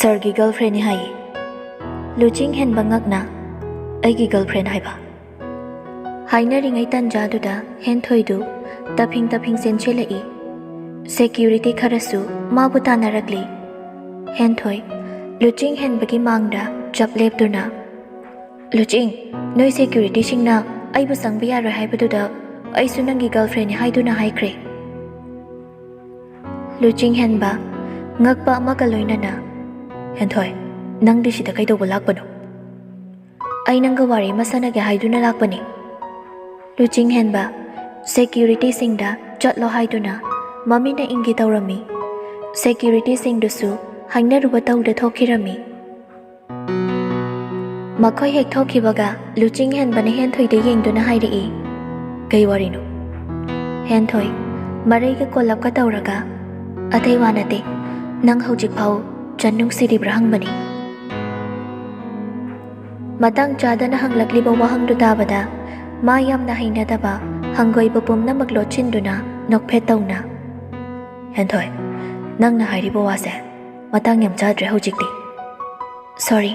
ꯁꯔꯒꯤ ꯒꯔꯜꯐ꯭ꯔꯦꯟꯅꯤ ꯍꯥꯏꯌꯦ꯫ ꯂꯨꯆꯤꯡ ꯍꯦꯟꯕ ꯉꯛꯅ ꯑꯩꯒꯤ ꯒꯔꯜꯐ꯭ꯔꯦꯟ ꯍꯥꯏꯕ꯫ ꯍꯥꯏꯅꯔꯤꯉꯩ ꯇꯟꯖꯥꯗꯨꯗ ꯍꯦꯟꯊꯣꯏꯗꯨ ꯇꯐꯤꯡ ꯆꯦꯟꯁꯤꯜꯂꯛꯏ꯫ ꯁꯦꯀ꯭ꯌꯨꯔꯤꯇꯤ ꯈꯔꯁꯨ ꯃꯥꯕꯨ ꯇꯥꯟꯅꯔꯛꯂꯤ꯫ ꯍꯦꯟꯊꯣꯏ ꯂꯨꯆꯤꯡ ꯍꯦꯟꯕꯒꯤ ꯃꯥꯡꯗ ꯆꯞ ꯂꯦꯞꯇꯨꯅ, ꯂꯨꯆꯤꯡ, ꯅꯣꯏ ꯁꯦꯀ꯭ꯌꯨꯔꯤꯇꯤꯁꯤꯡꯅ ꯑꯩꯕꯨ ꯆꯪꯕ ꯌꯥꯔꯣꯏ ꯍꯥꯏꯕꯗꯨꯗ ꯑꯩꯁꯨ ꯅꯪꯒꯤ ꯒꯔꯜꯐ꯭ꯔꯦꯟꯅꯤ ꯍꯥꯏꯗꯨꯅ ꯍꯥꯏꯈ꯭ꯔꯦ꯫ ꯂꯨꯆꯤꯡ ꯍꯦꯟꯕ ꯉꯛꯄ ꯑꯃꯒ ꯂꯣꯏꯅꯅ, ꯍꯦꯟꯊꯣꯏ, ꯅꯪꯗꯤ ꯁꯤꯗ ꯀꯩꯗꯧꯕ ꯂꯥꯛꯄꯅꯣ? ꯑꯩ ꯅꯪꯒ ꯋꯥꯔꯤ ꯑꯃ ꯁꯥꯟꯅꯒꯦ ꯍꯥꯏꯗꯨꯅ ꯂꯥꯛꯄꯅꯤ꯫ ꯂꯨꯆꯤꯡ ꯍꯦꯟꯕ ꯁꯦꯀ꯭ꯌꯨꯔꯤꯇꯤꯁꯤꯡꯗ ꯆꯠꯂꯣ ꯍꯥꯏꯗꯨꯅ ꯃꯃꯤꯠꯅ ꯏꯪꯒꯤ ꯇꯧꯔꯝꯃꯤ꯫ ꯁꯦꯀ꯭ꯌꯨꯔꯤꯇꯤꯁꯤꯡꯗꯨꯁꯨ ꯍꯥꯏꯅꯔꯨꯕ ꯇꯧꯗ ꯊꯣꯛꯈꯤꯔꯝꯃꯤ꯫ ꯃꯈꯣꯏ ꯍꯦꯛ ꯊꯣꯛꯈꯤꯕꯒ ꯂꯨꯆꯤꯡ ꯍꯦꯟꯕꯅ ꯍꯦꯟꯊꯣꯏꯗ ꯌꯦꯡꯗꯨꯅ ꯍꯥꯏꯔꯛꯏ, ꯀꯩ ꯋꯥꯔꯤꯅꯣ? ꯍꯦꯟꯊꯣꯏ ꯃꯔꯩꯒ ꯀꯣꯜꯂꯞꯀ ꯇꯧꯔꯒ, ꯑꯇꯩ ꯋꯥ ꯅꯠꯇꯦ, ꯅꯪ ꯍꯧꯖꯤꯛꯐꯥꯎ ꯆꯟ ꯅꯨꯡꯁꯤꯔꯤꯕ꯭ꯔꯥ ꯍꯪꯕꯅꯤ꯫ ꯃꯇꯥꯡ ꯆꯥꯗꯅ ꯍꯪꯂꯛꯂꯤꯕ ꯋꯥꯍꯪꯗꯨ ꯇꯥꯕꯗ ꯃꯥ ꯌꯥꯝꯅ ꯍꯩꯅꯗꯕ ꯍꯪꯒꯣꯏꯕ ꯄꯨꯝꯅꯃꯛ ꯂꯣꯠꯁꯤꯟꯗꯨꯅ ꯅꯣꯛꯐꯦꯠ ꯇꯧꯅ, ꯍꯦꯟꯊꯣꯏ, ꯅꯪꯅ ꯍꯥꯏꯔꯤꯕ ꯋꯥꯁꯦ ꯃꯇꯥꯡ ꯌꯥꯝ ꯆꯥꯗ꯭ꯔꯦ ꯍꯧꯖꯤꯛꯇꯤ꯫ ꯁꯣꯔꯤ,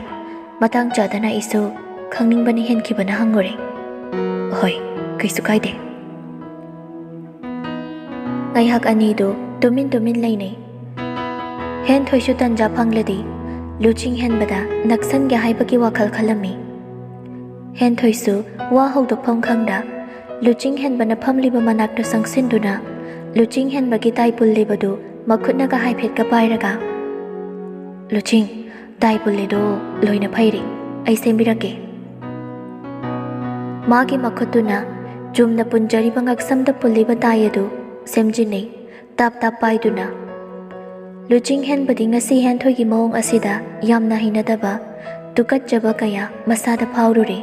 ꯃꯇꯥꯡ ꯆꯥꯗꯅ ꯑꯩꯁꯨ ꯈꯪꯅꯤꯡꯕꯅ ꯍꯦꯟꯈꯤꯕꯅ ꯍꯪꯉꯨꯔꯦ꯫ ꯍꯣꯏ, ꯀꯩꯁꯨ ꯀꯥꯏꯗꯦ꯫ ꯉꯥꯏꯍꯥꯛ ꯑꯅꯤꯗꯨ ꯇꯨꯃꯤꯟ ꯂꯩꯅꯩ꯫ ꯍꯦꯟꯊꯣꯏꯁꯨ ꯇꯟꯖꯥ ꯐꯪꯂꯗꯤ ꯂꯨꯆꯤꯡ ꯍꯦꯟꯕꯗ ꯅꯛꯁꯟꯒꯦ ꯍꯥꯏꯕꯒꯤ ꯋꯥꯈꯜ ꯈꯜꯂꯝꯃꯤ꯫ ꯍꯦꯟꯊꯣꯏꯁꯨ ꯋꯥ ꯍꯧꯗꯣꯛꯐꯝ ꯈꯪꯗ ꯂꯨꯆꯤꯡ ꯍꯦꯟꯕꯅ ꯐꯝꯂꯤꯕ ꯃꯅꯥꯛꯇ ꯆꯪꯁꯤꯟꯗꯨꯅ ꯂꯨꯆꯤꯡ ꯍꯦꯟꯕꯒꯤ ꯇꯥꯏ ꯄꯨꯜꯂꯤꯕꯗꯨ ꯃꯈꯨꯠꯅꯒ ꯍꯥꯏꯐꯦꯠꯀ ꯄꯥꯏꯔꯒ, ꯂꯨꯆꯤꯡ, ꯇꯥꯏ ꯄꯨꯜꯂꯤꯗꯣ ꯂꯣꯏꯅ ꯐꯩꯔꯦ, ꯑꯩ ꯁꯦꯝꯕꯤꯔꯛꯀꯦ꯫ ꯃꯥꯒꯤ ꯃꯈꯨꯠꯇꯨꯅ ꯆꯨꯝꯅ ꯄꯨꯟꯖꯔꯤꯕ ꯉꯛꯁꯝꯗ ꯄꯨꯜꯂꯤꯕ ꯇꯥꯏ ꯑꯗꯨ ꯁꯦꯝꯖꯤꯟꯅꯩ, ꯇꯥꯞ ꯄꯥꯏꯗꯨꯅ꯫ ꯂꯨꯆꯤꯡ ꯍꯦꯟꯕꯗꯤ ꯉꯁꯤ ꯍꯦꯟꯊꯣꯏꯒꯤ ꯃꯑꯣꯡ ꯑꯁꯤꯗ ꯌꯥꯝꯅ ꯍꯩꯅꯗꯕ, ꯇꯨꯀꯠꯆꯕ ꯀꯌꯥ ꯃꯁꯥꯗ ꯐꯥꯎꯔꯨꯔꯦ꯫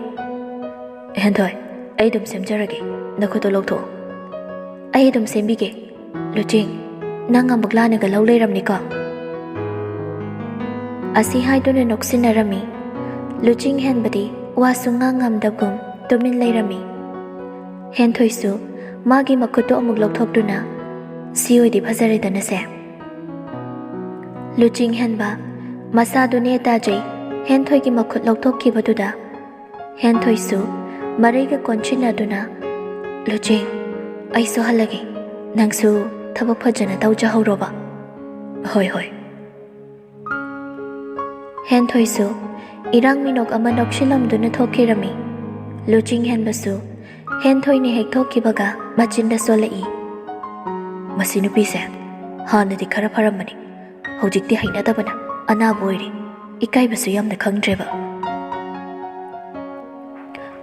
ꯍꯦꯟꯊꯣꯏ, ꯑꯩ ꯑꯗꯨꯝ ꯁꯦꯝꯖꯔꯒꯦ, ꯅꯈꯨꯠꯇꯣ ꯂꯧꯊꯣꯛꯑꯣ꯫ ꯑꯩ ꯑꯗꯨꯝ ꯁꯦꯝꯕꯤꯒꯦ꯫ ꯂꯨꯆꯤꯡ, ꯅꯪ ꯑꯃꯨꯛ ꯂꯥꯟꯅꯒ ꯂꯧ ꯂꯩꯔꯝꯅꯤꯀꯣ꯫ ꯑꯁꯤ ꯍꯥꯏꯗꯨꯅ ꯅꯣꯛꯁꯤꯟꯅꯔꯝꯃꯤ꯫ ꯂꯨꯆꯤꯡ ꯍꯦꯟꯕꯗꯤ ꯋꯥꯁꯨ ꯉꯥꯡꯉꯝꯗꯕꯒꯨꯝ ꯇꯨꯃꯤꯟ ꯂꯩꯔꯝꯃꯤ꯫ ꯍꯦꯟꯊꯣꯏꯁꯨ ꯃꯥꯒꯤ ꯃꯈꯨꯠꯇꯨ ꯑꯃꯨꯛ ꯂꯧꯊꯣꯛꯇꯨꯅ, ꯁꯤ ꯑꯣꯏꯗꯤ ꯐꯖꯔꯦꯗꯅꯁꯦ꯫ ꯂꯨꯆꯤꯡ ꯍꯦꯟꯕ ꯃꯁꯥꯗꯨ ꯅꯦꯇꯥꯖꯩ ꯍꯦꯟꯊꯣꯏꯒꯤ ꯃꯈꯨꯠ ꯂꯧꯊꯣꯛꯈꯤꯕꯗꯨꯗ꯫ ꯍꯦꯟꯊꯣꯏꯁꯨ ꯃꯔꯩꯒ ꯀꯣꯟꯁꯤꯟꯅꯗꯨꯅ, ꯂꯨꯆꯤꯡ, ꯑꯩꯁꯨ ꯍꯜꯂꯒꯦ, ꯅꯪꯁꯨ ꯊꯕꯛ ꯐꯖꯅ ꯇꯧꯖꯍꯧꯔꯣꯕ꯫ ꯍꯣꯏ ꯍꯣꯏ꯫ ꯍꯦꯟꯊꯣꯏꯁꯨ ꯏꯔꯥꯡ ꯃꯤꯅꯣꯛ ꯑꯃ ꯅꯣꯛꯁꯤꯜꯂꯝꯗꯨꯅ ꯊꯣꯛꯈꯤꯔꯝꯃꯤ꯫ ꯂꯨꯆꯤꯡ ꯍꯦꯟꯕꯁꯨ ꯍꯦꯟꯊꯣꯏꯅ ꯍꯦꯛ ꯊꯣꯛꯈꯤꯕꯒ ꯃꯆꯤꯟꯗ ꯁꯣꯜꯂꯛꯏ, ꯃꯁꯤ ꯅꯨꯄꯤꯁꯦ ꯍꯥꯟꯅꯗꯤ ꯈꯔ ꯐꯔꯝꯕꯅꯤ, ꯍꯧꯖꯤꯛꯇꯤ ꯍꯩꯅꯗꯕꯅ ꯑꯅꯥꯕ ꯑꯣꯏꯔꯦ, ꯏꯀꯥꯏꯕꯁꯨ ꯌꯥꯝꯅ ꯈꯪꯗ꯭ꯔꯦꯕ꯫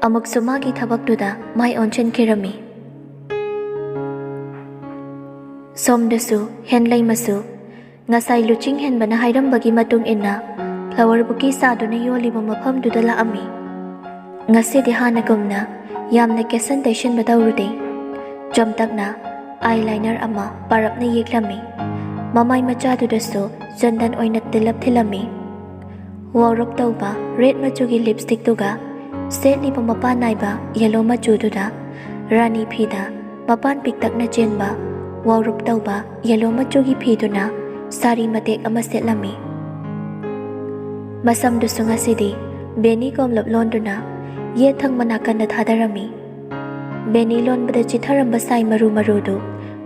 ꯑꯃꯨꯛꯁꯨ ꯃꯥꯒꯤ ꯊꯕꯛꯇꯨꯗ ꯃꯥꯏ ꯑꯣꯟꯁꯤꯟꯈꯤꯔꯝꯃꯤ꯫ ꯁꯣꯝꯗꯁꯨ ꯍꯦꯟꯂꯩꯃꯁꯨ ꯉꯁꯥꯏ ꯂꯨꯆꯤꯡ ꯍꯦꯟꯕꯅ ꯍꯥꯏꯔꯝꯕꯒꯤ ꯃꯇꯨꯡ ꯏꯟꯅ ꯐ꯭ꯂꯥꯋꯔ ꯕꯨꯀꯤ ꯁꯥꯗꯨꯅ ꯌꯣꯜꯂꯤꯕ ꯃꯐꯝꯗꯨꯗ ꯂꯥꯛꯑꯝꯃꯤ꯫ ꯉꯁꯤꯗꯤ ꯍꯥꯟꯅꯒꯨꯝꯅ ꯌꯥꯝꯅ ꯀꯦꯁꯟ ꯇꯩꯁꯟꯕ ꯇꯧꯔꯨꯗꯦ꯫ ꯆꯝꯇꯛꯅ ꯑꯥꯏꯂꯥꯏꯅꯔ ꯑꯃ ꯄꯥꯔꯞꯅ ꯌꯦꯛꯂꯝꯃꯤ꯫ ꯃꯃꯥꯏ ꯃꯆꯥꯗꯨꯗꯁꯨ ꯆꯟꯗꯟ ꯑꯣꯏꯅ ꯇꯤꯜꯂꯞ ꯊꯤꯜꯂꯝꯃꯤ꯫ ꯋꯥꯎꯔꯞ ꯇꯧꯕ ꯔꯦꯗ ꯃꯆꯨꯒꯤ ꯂꯤꯞꯁꯇꯤꯛꯇꯨꯒ ꯁꯦꯠꯂꯤꯕ ꯃꯄꯥꯟ ꯅꯥꯏꯕ ꯌꯦꯜꯂꯣ ꯃꯆꯨꯗꯨꯗ ꯔꯥꯅꯤ ꯐꯤꯗ ꯃꯄꯥꯟ ꯄꯤꯛꯇꯛꯅ ꯆꯦꯟꯕ ꯋꯥꯎꯔꯞ ꯇꯧꯕ ꯌꯦꯜꯂꯣ ꯃꯆꯨꯒꯤ ꯐꯤꯗꯨꯅ ꯁꯥꯔꯤ ꯃꯇꯦꯛ ꯑꯃ ꯁꯦꯠꯂꯝꯃꯤ꯫ ꯃꯁꯝꯗꯨꯁꯨ ꯉꯁꯤꯗꯤ ꯕꯦꯅꯤ ꯀꯣꯝꯂꯞ ꯂꯣꯟꯗꯨꯅ ꯌꯦꯠ ꯊꯪꯕ ꯅꯥꯀꯟꯗ ꯊꯥꯗꯔꯝꯃꯤ꯫ ꯕꯦꯅꯤ ꯂꯣꯟꯕꯗ ꯆꯤꯊꯔꯝꯕ ꯁꯥꯏ ꯃꯔꯨꯗꯨ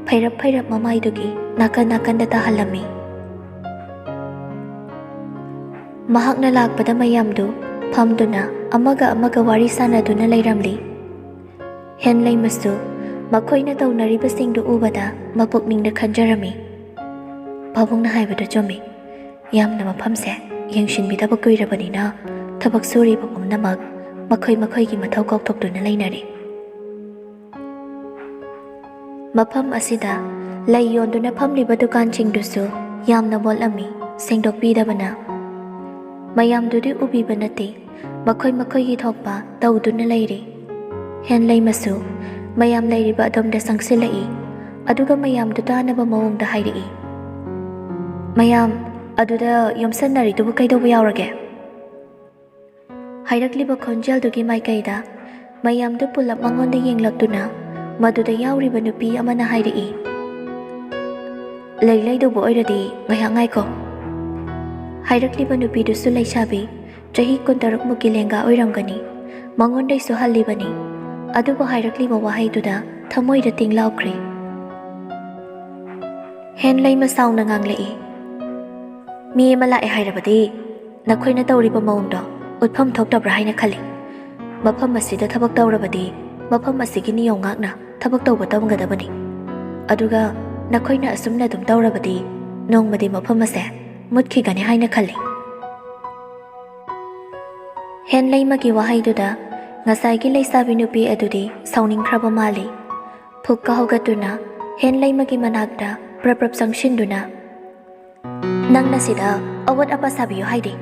ꯐꯩꯔꯞ ꯃꯃꯥꯏꯗꯨꯒꯤ ꯅꯥꯀꯟꯗ ꯇꯥꯍꯜꯂꯝꯃꯤ꯫ ꯃꯍꯥꯛꯅ ꯂꯥꯛꯄꯗ ꯃꯌꯥꯝꯗꯨ ꯐꯝꯗꯨꯅ ꯑꯃꯒ ꯋꯥꯔꯤ ꯁꯥꯟꯅꯗꯨꯅ ꯂꯩꯔꯝꯂꯤ꯫ ꯍꯦꯟꯂꯩꯃꯁꯨ ꯃꯈꯣꯏꯅ ꯇꯧꯅꯔꯤꯕꯁꯤꯡꯗꯨ ꯎꯕꯗ ꯃꯄꯨꯛꯅꯤꯡꯗ ꯈꯟꯖꯔꯝꯃꯤ꯫ ꯄꯥꯕꯨꯡꯅ ꯍꯥꯏꯕꯗꯨ ꯆꯨꯝꯃꯤ, ꯌꯥꯝꯅ ꯃꯐꯝꯁꯦ ꯌꯦꯡꯁꯤꯟꯕꯤꯗꯕ ꯀꯨꯏꯔꯕꯅꯤꯅ ꯊꯕꯛ ꯁꯨꯔꯤꯕ ꯄꯨꯝꯅꯃꯛ ꯃꯈꯣꯏꯒꯤ ꯃꯊꯧ ꯀꯥꯎꯊꯣꯛꯇꯨꯅ ꯂꯩꯅꯔꯤ꯫ ꯃꯐꯝ ꯑꯁꯤꯗ ꯂꯩ ꯌꯣꯟꯗꯨꯅ ꯐꯝꯂꯤꯕ ꯗꯨꯀꯥꯟꯁꯤꯡꯗꯨꯁꯨ ꯌꯥꯝꯅ ꯃꯣꯠꯂꯝꯃꯤ, ꯁꯦꯡꯗꯣꯛꯄꯤꯗꯕꯅ꯫ ꯃꯌꯥꯝꯗꯨꯗꯤ ꯎꯕꯤꯕ ꯅꯠꯇꯦ, ꯃꯈꯣꯏꯒꯤ ꯊꯣꯛꯄ ꯇꯧꯗꯨꯅ ꯂꯩꯔꯤ꯫ ꯍꯦꯟꯂꯩꯃꯁꯨ ꯃꯌꯥꯝ ꯂꯩꯔꯤꯕ ꯑꯗꯣꯝꯗ ꯆꯪꯁꯤꯜꯂꯛꯏ, ꯑꯗꯨꯒ ꯃꯌꯥꯝꯗꯨ ꯇꯥꯅꯕ ꯃꯑꯣꯡꯗ ꯍꯥꯏꯔꯛꯏ, ꯃꯌꯥꯝ ꯑꯗꯨꯗ ꯌꯣꯝꯁꯟꯅꯔꯤꯗꯨꯕꯨ ꯀꯩꯗꯧꯕ ꯌꯥꯎꯔꯒꯦ? ꯍꯥꯏꯔꯛꯂꯤꯕ ꯈꯣꯟꯖꯦꯜꯗꯨꯒꯤ ꯃꯥꯏꯀꯩꯗ ꯃꯌꯥꯝꯗꯨ ꯄꯨꯂꯞ ꯃꯉꯣꯟꯗ ꯌꯦꯡꯂꯛꯇꯨꯅ ꯃꯗꯨꯗ ꯌꯥꯎꯔꯤꯕ ꯅꯨꯄꯤ ꯑꯃꯅ ꯍꯥꯏꯔꯛꯏ, ꯂꯩꯗꯧꯕ ꯑꯣꯏꯔꯗꯤ ꯉꯥꯏꯍꯥꯛ ꯉꯥꯏꯈꯣ꯫ ꯍꯥꯏꯔꯛꯂꯤꯕ ꯅꯨꯄꯤꯗꯨꯁꯨ ꯂꯩꯁꯥꯕꯤ ꯆꯍꯤ 16 ꯂꯦꯡꯒꯥ ꯑꯣꯏꯔꯝꯒꯅꯤ ꯃꯉꯣꯟꯗꯩꯁꯨ ꯍꯜꯂꯤꯕꯅꯤ ꯑꯗꯨꯕꯨ ꯍꯥꯏꯔꯛꯂꯤꯕ ꯋꯥꯍꯩꯗꯨꯗ ꯊꯃꯣꯏꯗ ꯇꯤꯡꯂꯥꯎꯈ꯭ꯔꯦ ꯍꯦꯟꯂꯩꯃ ꯁꯥꯎꯅ ꯉꯥꯡꯂꯛꯏ ꯃꯤ ꯑꯃ ꯂꯥꯛꯑꯦ ꯍꯥꯏꯔꯕꯗꯤ ꯅꯈꯣꯏꯅ ꯇꯧꯔꯤꯕ ꯃꯑꯣꯡꯗꯣ ꯎꯠꯐꯝ ꯊꯣꯛꯇꯕ꯭ꯔꯥ ꯍꯥꯏꯅ ꯈꯜꯂꯤ ꯃꯐꯝ ꯑꯁꯤꯗ ꯊꯕꯛ ꯇꯧꯔꯕꯗꯤ ꯃꯐꯝ ꯑꯁꯤꯒꯤ ꯅꯤꯌꯣꯝ ꯉꯥꯛꯅ ꯊꯕꯛ ꯇꯧꯕ ꯇꯝꯒꯗꯕꯅꯤ ꯑꯗꯨꯒ ꯅꯈꯣꯏꯅ ꯑꯁꯨꯝꯅ ꯑꯗꯨꯝ ꯇꯧꯔꯕꯗꯤ ꯅꯣꯡꯃꯗꯤ ꯃꯐꯝ ꯑꯁꯦ ꯃꯨꯠꯈꯤꯒꯅꯤ ꯍꯥꯏꯅ ꯈꯜꯂꯤ ꯍꯦꯟꯂꯩꯃꯒꯤ ꯋꯥꯍꯩꯗꯨꯗ ꯉꯁꯥꯏꯒꯤ ꯂꯩꯁꯥꯕꯤ ꯅꯨꯄꯤ ꯑꯗꯨꯗꯤ ꯁꯥꯎꯅꯤꯡꯈ꯭ꯔꯕ ꯃꯥꯜꯂꯤ ꯐꯨꯛꯀ ꯍꯧꯒꯠꯇꯨꯅ ꯍꯦꯟꯂꯩꯃꯒꯤ ꯃꯅꯥꯛꯇ ꯄ꯭ꯔꯞ ꯆꯪꯁꯤꯟꯗꯨꯅ ꯅꯪꯅ ꯁꯤꯗ ꯑꯋꯠ ꯑꯄꯥ ꯁꯥꯕꯤꯌꯨ ꯍꯥꯏꯗꯦ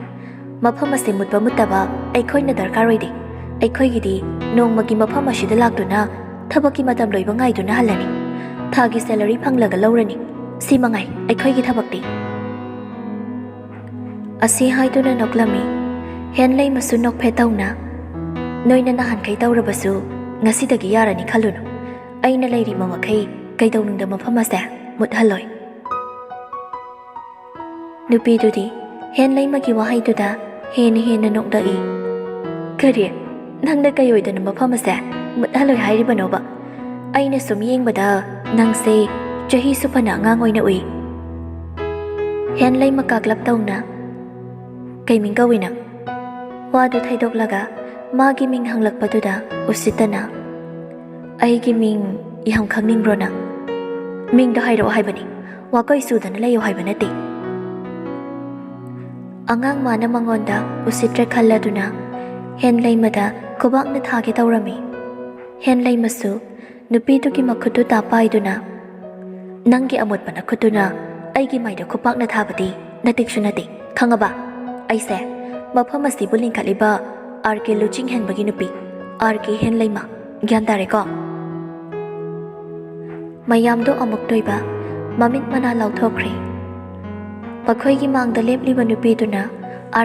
ꯃꯐꯝ ꯑꯁꯤ ꯃꯨꯠꯄ ꯃꯨꯠꯇꯕ ꯑꯩꯈꯣꯏꯅ ꯗꯔꯀꯥꯔ ꯑꯣꯏꯗꯦ ꯑꯩꯈꯣꯏꯒꯤꯗꯤ ꯅꯣꯡꯃꯒꯤ ꯃꯐꯝ ꯑꯁꯤꯗ ꯂꯥꯛꯇꯨꯅ ꯊꯕꯛꯀꯤ ꯃꯇꯝ ꯂꯣꯏꯕ ꯉꯥꯏꯗꯨꯅ ꯍꯜꯂꯅꯤ ꯊꯥꯒꯤ ꯁꯦꯂꯔꯤ ꯐꯪꯂꯒ ꯂꯧꯔꯅꯤ ꯁꯤ ꯃꯉꯥꯏ ꯑꯩꯈꯣꯏꯒꯤ ꯊꯕꯛꯇꯤ ꯑꯁꯤ ꯍꯥꯏꯗꯨꯅ ꯅꯣꯛꯂꯝꯃꯤ ꯍꯦꯟꯂꯩꯃꯁꯨ ꯅꯣꯛꯐꯦꯠ ꯇꯧꯅ ꯅꯣꯏꯅ ꯅꯍꯥꯟꯈꯩ ꯇꯧꯔꯕꯁꯨ ꯉꯁꯤꯗꯒꯤ ꯌꯥꯔꯅꯤ ꯈꯜꯂꯨꯅꯨ ꯑꯩꯅ ꯂꯩꯔꯤꯕ ꯃꯈꯩ ꯀꯩꯗꯧꯅꯨꯡꯗ ꯃꯐꯝ ꯑꯁꯦ ꯃꯨꯠꯍꯜꯂꯣꯏ ꯅꯨꯄꯤꯗꯨꯗꯤ ꯍꯦꯟꯂꯩꯃꯒꯤ ꯋꯥꯍꯩꯗꯨꯗ ꯍꯦꯟꯅ ꯅꯣꯛꯂꯛꯏ ꯀꯔꯤ ꯅꯪꯅ ꯀꯩ ꯑꯣꯏꯗꯅ ꯃꯐꯝ ꯑꯁꯦ ꯃꯨꯠꯍꯜꯂꯣꯏ ꯍꯥꯏꯔꯤꯕꯅꯣꯕ ꯑꯩꯅ ꯁꯨꯝ ꯌꯦꯡꯕꯗ ꯅꯪꯁꯦ ꯆꯍꯤꯁꯨ ꯐꯅ ꯑꯉꯥꯡ ꯑꯣꯏꯅ ꯎꯏ ꯍꯦꯟꯂꯩꯃ ꯀꯥꯛꯂꯞ ꯇꯧꯅ ꯀꯩ ꯃꯤꯡ ꯀꯧꯏ ꯅꯪ ꯋꯥꯗꯨ ꯊꯩꯗꯣꯛꯂꯒ ꯃꯥꯒꯤ ꯃꯤꯡ ꯍꯪꯂꯛꯄꯗꯨꯗ ꯎꯁꯤꯠꯇꯅ ꯑꯩꯒꯤ ꯃꯤꯡ ꯌꯥꯝ ꯈꯪꯅꯤꯡꯕ꯭ꯔꯣ ꯅꯪ ꯃꯤꯡꯗꯣ ꯍꯥꯏꯔꯛꯑꯣ ꯍꯥꯏꯕꯅꯤ ꯋꯥꯀꯩ ꯁꯨꯗꯅ ꯂꯩꯌꯣ ꯍꯥꯏꯕ ꯅꯠꯇꯦ ꯑꯉꯥꯡ ꯃꯥꯅ ꯃꯉꯣꯟꯗ ꯎꯁꯤꯠꯇ꯭ꯔꯦ ꯈꯜꯂꯗꯨꯅ ꯍꯦꯟꯂꯩꯃꯗ ꯈꯨꯕꯥꯛꯅ ꯊꯥꯒꯦ ꯇꯧꯔꯝꯃꯤ ꯍꯦꯟꯂꯩꯃꯁꯨ ꯅꯨꯄꯤꯗꯨꯒꯤ ꯃꯈꯨꯠꯇꯨ ꯇꯥꯞꯄꯥꯏꯗꯨꯅ ꯅꯪꯒꯤ ꯑꯃꯣꯠꯄ ꯅꯈꯨꯠꯇꯨꯅ ꯑꯩꯒꯤ ꯃꯥꯏꯗ ꯈꯨꯄꯥꯛꯅ ꯊꯥꯕꯗꯤ ꯅꯇꯤꯛꯁꯨ ꯅꯠꯇꯦ ꯈꯪꯉꯕ ꯑꯩꯁꯦ ꯃꯐꯝ ꯑꯁꯤꯕꯨ ꯂꯤꯡꯈꯠꯂꯤꯕ RK ꯂꯨꯆꯤꯡꯍꯦꯟꯕꯒꯤ ꯅꯨꯄꯤ RK ꯍꯦꯟꯂꯩꯃ ꯒ꯭ꯌꯥꯟ ꯇꯥꯔꯦꯀꯣ ꯃꯌꯥꯝꯗꯣ ꯑꯃꯨꯛ ꯇꯣꯏꯕ ꯃꯃꯤꯠ ꯃꯅꯥ ꯂꯥꯎꯊꯣꯛꯈ꯭ꯔꯦ ꯃꯈꯣꯏꯒꯤ ꯃꯥꯡꯗ ꯂꯦꯞꯂꯤꯕ ꯅꯨꯄꯤꯗꯨꯅ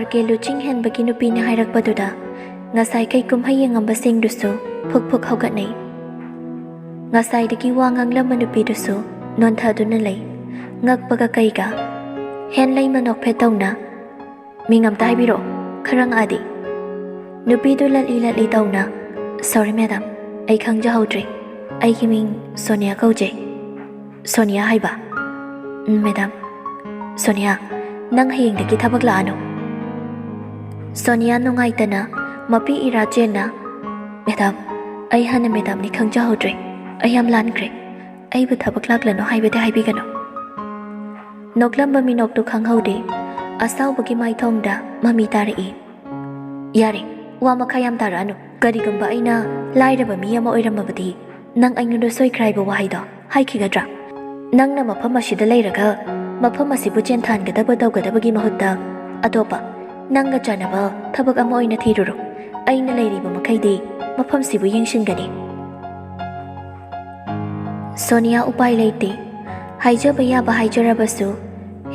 RK ꯂꯨꯆꯤꯡꯍꯦꯟꯕꯒꯤ ꯅꯨꯄꯤꯅꯤ ꯍꯥꯏꯔꯛꯄꯗꯨꯗ ꯉꯁꯥꯏ ꯀꯩ ꯀꯨꯝꯍꯩ ꯌꯦꯡꯉꯝꯕꯁꯤꯡꯗꯨꯁꯨ ꯐꯨꯛ ꯍꯧꯒꯠꯅꯩ ꯉꯁꯥꯏꯗꯒꯤ ꯋꯥ ꯉꯥꯡꯂꯝꯕ ꯅꯨꯄꯤꯗꯨꯁꯨ ꯅꯣꯟꯊꯗꯨꯅ ꯂꯩ ꯉꯛꯄꯒ ꯀꯩꯒ ꯍꯦꯟꯂꯩꯃ ꯅꯣꯛꯐꯦꯠ ꯇꯧꯅ ꯃꯤꯡ ꯑꯝꯇ ꯍꯥꯏꯕꯤꯔꯛꯑꯣ ꯈꯔ ꯉꯥꯛꯑꯗꯤ ꯅꯨꯄꯤꯗꯨ ꯂꯠꯂꯤ ꯇꯧꯅ ꯁꯣꯔꯤ ꯃꯦꯗꯥꯝ ꯑꯩ ꯈꯪꯖꯍꯧꯗ꯭ꯔꯦ ꯑꯩꯒꯤ ꯃꯤꯡ ꯁꯣꯅꯤꯌꯥ ꯀꯧꯖꯩ ꯁꯣꯅꯤꯌꯥ ꯍꯥꯏꯕ ꯃꯦꯗꯥꯝ ꯁꯣꯅꯤꯌꯥ ꯅꯪ ꯍꯌꯦꯡꯗꯒꯤ ꯊꯕꯛ ꯂꯥꯛꯑꯅꯨ ꯁꯣꯅꯤꯌꯥ ꯅꯨꯡꯉꯥꯏꯇꯅ ꯃꯄꯤ ꯏꯔꯥ ꯆꯦꯟꯅ ꯃꯦꯗꯥꯝ ꯑꯩ ꯍꯥꯟꯅ ꯃꯦꯗꯥꯝꯅꯤ ꯈꯪꯖꯍꯧꯗ꯭ꯔꯦ ꯑꯩ ꯌꯥꯝ ꯂꯥꯟꯈ꯭ꯔꯦ ꯑꯩꯕꯨ ꯊꯕꯛ ꯂꯥꯛꯂꯅꯨ ꯍꯥꯏꯕꯗꯤ ꯍꯥꯏꯕꯤꯒꯅꯨ ꯅꯣꯛꯂꯝꯕ ꯃꯤꯅꯣꯛꯇꯨ ꯈꯪꯍꯧꯗꯦ ꯑꯁꯥꯎꯕꯒꯤ ꯃꯥꯏꯊꯣꯡꯗ ꯃꯃꯤ ꯇꯥꯔꯛꯏ ꯌꯥꯔꯦ ꯋꯥ ꯃꯈꯥ ꯌꯥꯝ ꯇꯥꯔꯛꯑꯅꯨ ꯀꯔꯤꯒꯨꯝꯕ ꯑꯩꯅ ꯂꯥꯏꯔꯕ ꯃꯤ ꯑꯃ ꯑꯣꯏꯔꯝꯃꯕꯗꯤ ꯅꯪ ꯑꯩꯉꯣꯟꯗ ꯁꯣꯏꯈ꯭ꯔꯦ ꯍꯥꯏꯕ ꯋꯥꯍꯩꯗꯣ ꯍꯥꯏꯈꯤꯒꯗ꯭ꯔꯥ ꯅꯪꯅ ꯃꯐꯝ ꯑꯁꯤꯗ ꯂꯩꯔꯒ ꯃꯐꯝ ꯑꯁꯤꯕꯨ ꯆꯦꯟꯊꯥꯟꯒꯗꯕ ꯇꯧꯒꯗꯕꯒꯤ ꯃꯍꯨꯠꯇ ꯑꯇꯣꯞꯄ ꯅꯪꯒ ꯆꯥꯟꯅꯕ ꯊꯕꯛ ꯑꯃ ꯑꯣꯏꯅ ꯊꯤꯔꯨꯔꯣ ꯑꯩꯅ ꯂꯩꯔꯤꯕ ꯃꯈꯩꯗꯤ ꯃꯐꯝꯁꯤꯕꯨ ꯌꯦꯡꯁꯤꯟꯒꯅꯤ ꯁꯣꯅꯤꯌꯥ ꯎꯄꯥꯏ ꯂꯩꯇꯦ ꯍꯥꯏꯖꯕ ꯌꯥꯕ ꯍꯥꯏꯖꯔꯕꯁꯨ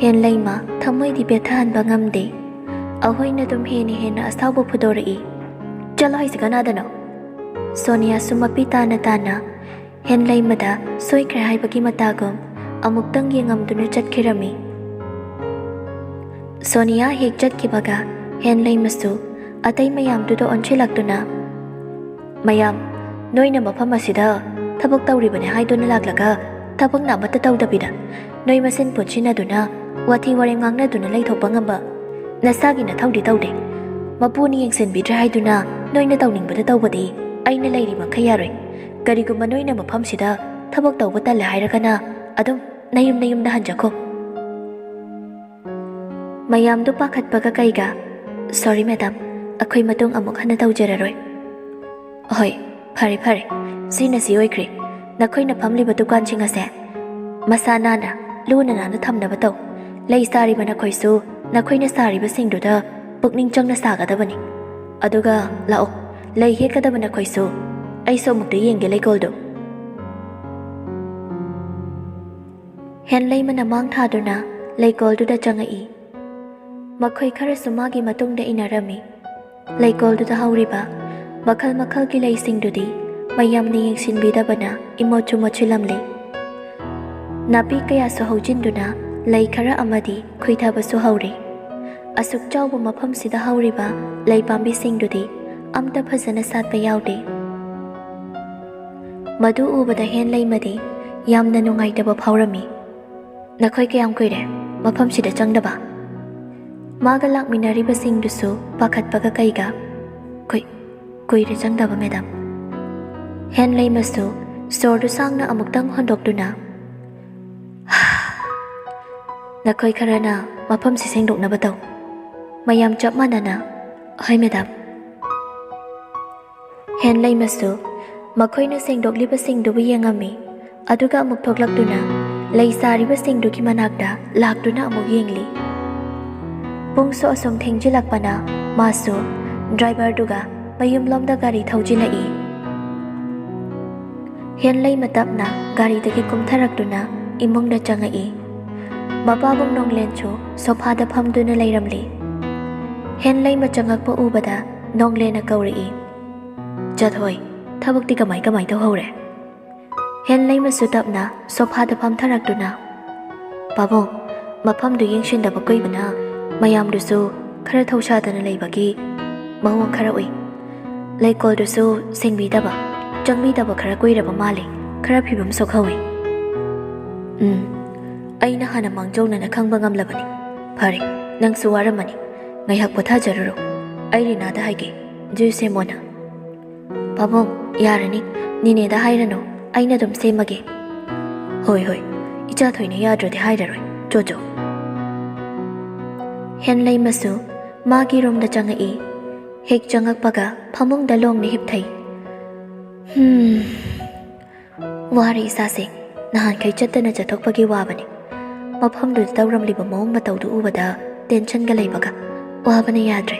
ꯍꯦꯟꯂꯩꯃ ꯊꯃꯣꯏꯗꯤ ꯕꯦꯠꯊꯍꯟꯕ ꯉꯝꯗꯦ ꯑꯍꯣꯏꯅ ꯑꯗꯨꯝ ꯍꯦꯟꯅ ꯑꯁꯥꯎꯕ ꯐꯨꯗꯣꯔꯛꯏ ꯆꯠꯂꯣ ꯍꯥꯏꯁꯤ ꯀꯅꯥꯗꯅꯣ ꯁꯣꯅꯤꯌꯥꯁꯨ ꯃꯄꯤ ꯇꯥꯅ ꯍꯦꯟꯂꯩꯃꯗ ꯁꯣꯏꯈ꯭ꯔꯦ ꯍꯥꯏꯕꯒꯤ ꯃꯇꯥꯒꯨꯝ ꯑꯃꯨꯛꯇꯪ ꯌꯦꯡꯉꯝꯗꯨꯅ ꯆꯠꯈꯤꯔꯝꯃꯤ ꯁꯣꯅꯤꯌꯥ ꯍꯦꯛ ꯆꯠꯈꯤꯕꯒ ꯍꯦꯟꯂꯩꯃꯁꯨ ꯑꯇꯩ ꯃꯌꯥꯝꯗꯨꯗ ꯑꯣꯟꯁꯤꯜꯂꯛꯇꯨꯅ ꯃꯌꯥꯝ ꯅꯣꯏꯅ ꯃꯐꯝ ꯑꯁꯤꯗ ꯊꯕꯛ ꯇꯧꯔꯤꯕꯅꯤ ꯍꯥꯏꯗꯨꯅ ꯂꯥꯛꯂꯒ ꯊꯕꯛꯅ ꯑꯃꯠꯇ ꯇꯧꯗꯕꯤꯗ ꯅꯣꯏ ꯃꯁꯦꯟ ꯄꯨꯟꯁꯤꯟꯅꯗꯨꯅ ꯋꯥꯊꯤ ꯋꯥꯔꯦꯝ ꯉꯥꯡꯅꯗꯨꯅ ꯂꯩꯊꯣꯛꯄ ꯉꯝꯕ ꯅꯁꯥꯒꯤ ꯅꯊꯧꯗꯤ ꯇꯧꯗꯦ ꯃꯄꯨꯅ ꯌꯦꯡꯁꯤꯟꯕꯤꯗ꯭ꯔꯦ ꯍꯥꯏꯗꯨꯅ ꯅꯣꯏꯅ ꯇꯧꯅꯤꯡꯕꯗ ꯇꯧꯕꯗꯤ ꯑꯩꯅ ꯂꯩꯔꯤꯃꯈꯩ ꯌꯥꯔꯣꯏ ꯀꯔꯤꯒꯨꯝꯕ ꯅꯣꯏꯅ ꯃꯐꯝꯁꯤꯗ ꯊꯕꯛ ꯇꯧꯕ ꯇꯜꯂꯦ ꯍꯥꯏꯔꯒꯅ ꯑꯗꯨꯝ ꯅꯌꯨꯝꯗ ꯍꯟꯖꯈꯣ ꯃꯌꯥꯝꯗꯨ ꯄꯥꯈꯠꯄꯒ ꯀꯩꯒ ꯁꯣꯔꯤ ꯃꯦꯗꯥꯝ ꯑꯩꯈꯣꯏ ꯃꯇꯨꯡ ꯑꯃꯨꯛ ꯍꯟꯅ ꯇꯧꯖꯔꯔꯣꯏ ꯍꯣꯏ ꯐꯔꯦ ꯁꯤꯅ ꯁꯤ ꯑꯣꯏꯈ꯭ꯔꯦ ꯅꯈꯣꯏꯅ ꯐꯝꯂꯤꯕ ꯗꯨꯀꯥꯟꯁꯤꯡ ꯑꯁꯦ ꯃꯁꯥ ꯅꯥꯟꯅ ꯂꯨꯅ ꯅꯥꯟꯅ ꯊꯝꯅꯕ ꯇꯧ ꯂꯩ ꯁꯥꯔꯤꯕ ꯅꯈꯣꯏꯁꯨ ꯅꯈꯣꯏꯅ ꯁꯥꯔꯤꯕꯁꯤꯡꯗꯨꯗ ꯄꯨꯛꯅꯤꯡ ꯆꯪꯅ ꯁꯥꯒꯗꯕꯅꯤ ꯑꯗꯨꯒ ꯂꯥꯛꯑꯣ ꯂꯩ ꯍꯦꯛꯀꯗꯕ ꯅꯈꯣꯏꯁꯨ ꯑꯩꯁꯨ ꯑꯃꯨꯛꯇ ꯌꯦꯡꯒꯦ ꯂꯩꯀꯣꯜꯗꯣ ꯍꯦꯟꯂꯩꯃꯅ ꯃꯥꯡ ꯊꯥꯗꯨꯅ ꯂꯩꯀꯣꯜꯗꯨꯗ ꯆꯪꯉꯛꯏ ꯃꯈꯣꯏ ꯈꯔꯁꯨ ꯃꯥꯒꯤ ꯃꯇꯨꯡꯗ ꯏꯟꯅꯔꯝꯃꯤ ꯂꯩꯀꯣꯜꯗꯨꯗ ꯍꯧꯔꯤꯕ ꯃꯈꯜꯒꯤ ꯂꯩꯁꯤꯡꯗꯨꯗꯤ ꯃꯌꯥꯝꯅ ꯌꯦꯡꯁꯤꯟꯕꯤꯗꯕꯅ ꯏꯃꯣꯠꯁꯨ ꯃꯣꯠꯁꯤꯜꯂꯝꯂꯦ ꯅꯥꯄꯤ ꯀꯌꯥꯁꯨ ꯍꯧꯖꯤꯟꯗꯨꯅ ꯂꯩ ꯈꯔ ꯑꯃꯗꯤ ꯈꯨꯏꯊꯕꯁꯨ ꯍꯧꯔꯦ asuk chawba mafamsida hauriba lei pambisingdudi amta phajana satpa yaude. Madu ubada hen leimadi yamna nungaitaba phaurami. Nakhoi kayam kuire mafamsida changdaba. Maga lakminaribasingdusu pakhatpaga kaiga kuire changdaba madam. Hen leimasu store sangna amuktang hondoktuna. Nakhoi kharana mafamsi sengdoknaba taw. Mayam chap manana hai madam. Hen leimasu makoina sengdoklibasingdubu yengami aduga amuk thoklaktuna leisaribasingduki manakda laktuna amuk yengli. Pungso asum thengjilakpana masu driver duga mayumlomda gari thaujilai. Hen leimatapna gari dagi kumtharaktuna imungda changai. Mapabong nonglencho sophada phamduna leiramli. Hen leima changakpa ubada nonglena kauri. Jathoi thabukti kamai tawhore. Hen leima sutapna sophada phamtharaktuna. Pabong maphamdu yengsindaba koibana mayamdusu khara thausadana leibagi mawang khara ui. Leikoldusu singbidaba changmidaba khara koiraba mali khara phibam sokhawi. Aina hana mangjona khangba ngamlabani. Phari nangsu waramani ngaihak pothajaruro. Airina da haige juise mona. Pabong yarani nine da hairano aina dum semage. Hoi icha thoina yadradi hairaroi jojo. Hen leimasu magi romda changai. Hek changakpaga phamungda longni hipthai. Wari isase nahan kai chattana chathokpagi wabani. Mafhamdu tawramliba mawng matawdu ubada tension ga leibaga wabana yadre.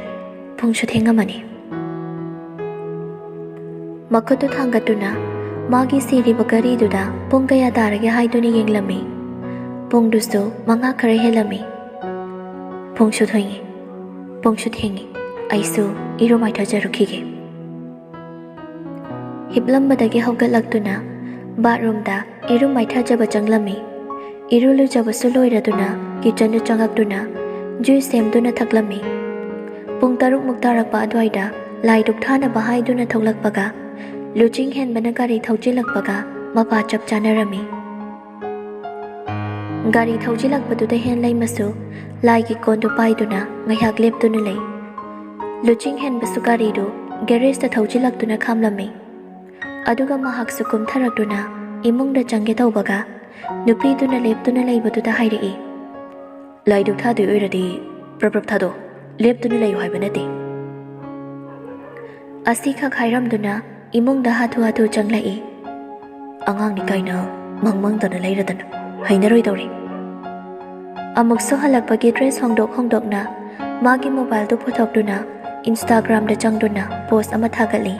Pungshu thengamani. Makutu thangatuna magi siriba gariduda pung kaya darage haiduni yenglami. Pungdusu manga khara helami. Pungshu thengi aisu iru maithajarukige. Hiblambadagi hawgalaktuna bathroomda iru maithajaba changlami. Iru lujabasu loiraduna kitchen changaktuna jui semduna thaklami. Pung taruk muktarakpa adwaida laiduk thana bahaiduna thoklakpaga luching hen banagari thaujilakpaga mapa chap chanarami. Gari thaujilakpaduda hen leimasu laigi kondu paiduna ngaiyak leptuna lei. Luching hen basu garidu garage da thaujilaktuna khamlami. Aduga mahak su kumtharaktuna imungda change tawbaga nupiduna leptuna leibaduda hairi. Laiduk thadu oiradi prap thado leptuna leiu haiba nate. Asika khairamduna imungda hathu changlai. Angang ni kaina mangmang dana leiradana hainaroi dawri. Amuksu halakpagi dress hongdokna magi mobile tu phothokduna Instagram da changduna post ama thagali.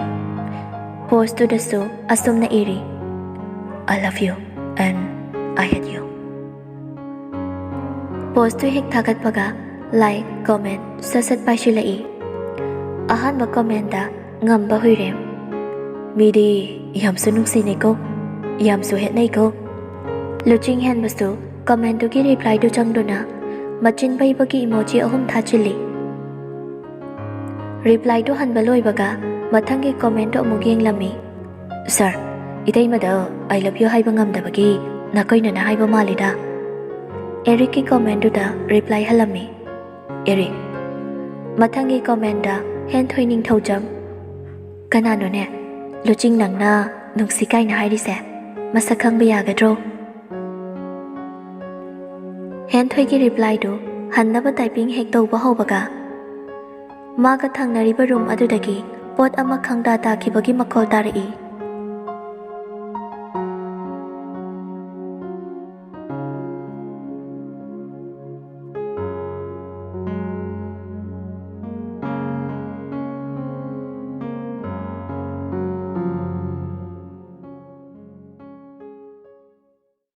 Post tu dasu asumna iri. I love you and I hate you. Post tu hek thagatpaga like, comment, sasat paishilai. Ahanba comment da ngamba huirem. Midi yamsu nungsinai ko, yamsu hetnai ko. Luching hen basu comment tu ki reply tu changduna machin baibagi emoji ahum thachili. Reply tu hanba loibaga mathangi comment tu amuk yenglami. Sir, itaimada I love you haiba ngamdabagi nakoina na haiba malida. Eric ki comment tu da reply halami. Eric, mathangi comment da hen thoining thaujam. Kanano ne luching nangna nungsikai na hairise masakhang biyagadro. Hen thoi ki reply tu hannaba typing hek tawba hawbaga maga thangnariba room adudagi pot ama khangda takibagi makhol tarai.